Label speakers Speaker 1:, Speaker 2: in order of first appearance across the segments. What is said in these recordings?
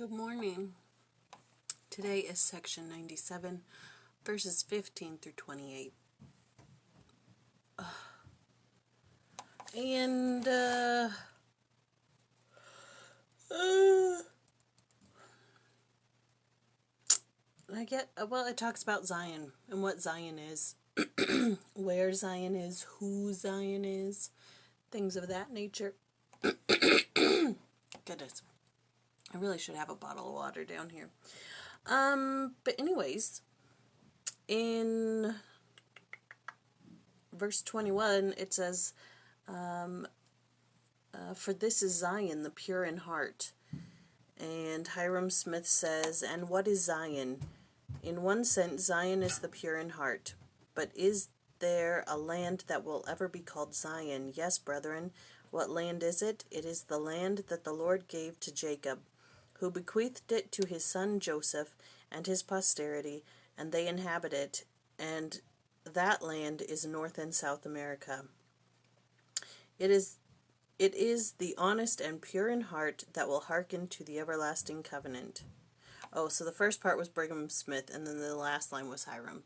Speaker 1: Good morning. Today is section 97, verses 15 through 28. And, it talks about Zion and what Zion is, where Zion is, who Zion is, things of that nature. Goodness. I really should have a bottle of water down here. But anyways, in verse 21, it says, for this is Zion, the pure in heart. And Hiram Smith says, and what is Zion? In one sense, Zion is the pure in heart. But is there a land that will ever be called Zion? Yes, brethren. What land is it? It is the land that the Lord gave to Jacob, who bequeathed it to his son Joseph and his posterity, and they inhabit it, and that land is North and South America. It is the honest and pure in heart that will hearken to the everlasting covenant. Oh, so the first part was Brigham Smith, and then the last line was Hiram.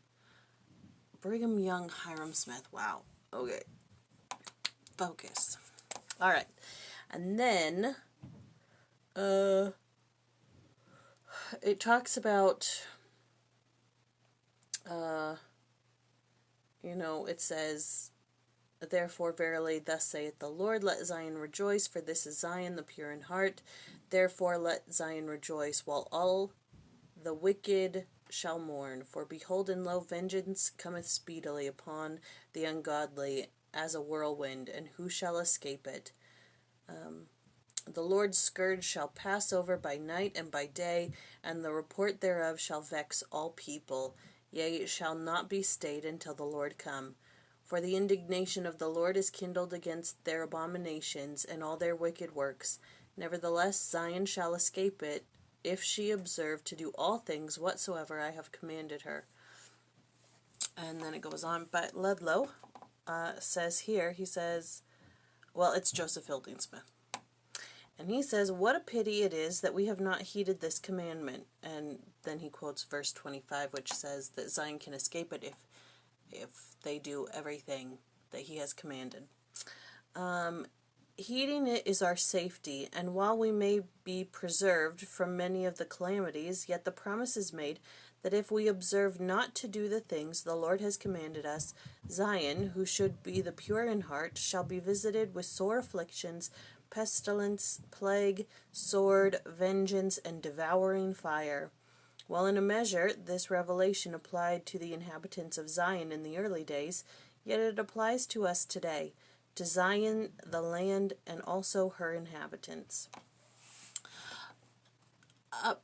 Speaker 1: Brigham Young, Hiram Smith. Wow. Okay. Focus. All right. And then, it talks about, it says, therefore, verily, thus saith the Lord, let Zion rejoice, for this is Zion, the pure in heart. Therefore, let Zion rejoice, while all the wicked shall mourn. For behold, in lo, vengeance cometh speedily upon the ungodly as a whirlwind, and who shall escape it? The Lord's scourge shall pass over by night and by day, and the report thereof shall vex all people. Yea, it shall not be stayed until the Lord come. For the indignation of the Lord is kindled against their abominations and all their wicked works. Nevertheless, Zion shall escape it, if she observe to do all things whatsoever I have commanded her. And then it goes on. But Ludlow says here, he says, well, it's Joseph Fielding Smith. And he says, what a pity it is that we have not heeded this commandment. And then he quotes verse 25, which says that Zion can escape it if they do everything that he has commanded. Heeding it is our safety, and while we may be preserved from many of the calamities, yet the promise is made that if we observe not to do the things the Lord has commanded us, Zion, who should be the pure in heart, shall be visited with sore afflictions, pestilence, plague, sword, vengeance, and devouring fire. While in a measure this revelation applied to the inhabitants of Zion in the early days, yet it applies to us today, to Zion, the land, and also her inhabitants. I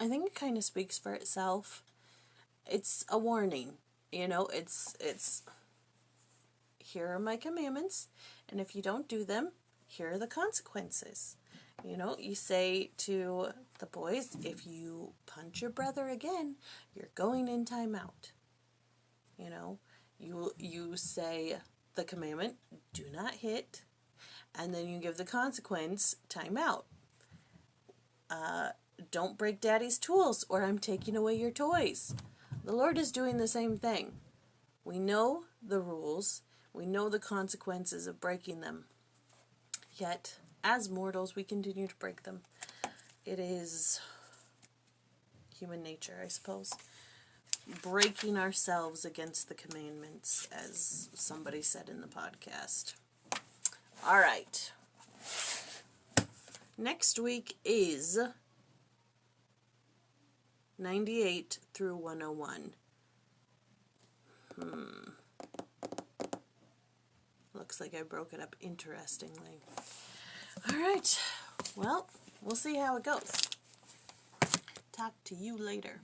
Speaker 1: think it kind of speaks for itself. It's a warning, it's here are my commandments, and if you don't do them, here are the consequences. You say to the boys, if you punch your brother again, you're going in timeout. You say the commandment, do not hit, and then you give the consequence, timeout. Don't break daddy's tools, or I'm taking away your toys. The Lord is doing the same thing. We know the rules. We know the consequences of breaking them. Yet, as mortals, we continue to break them. It is human nature, I suppose. Breaking ourselves against the commandments, as somebody said in the podcast. All right. Next week is 98 through 101. Looks like I broke it up interestingly. All right. Well, we'll see how it goes. Talk to you later.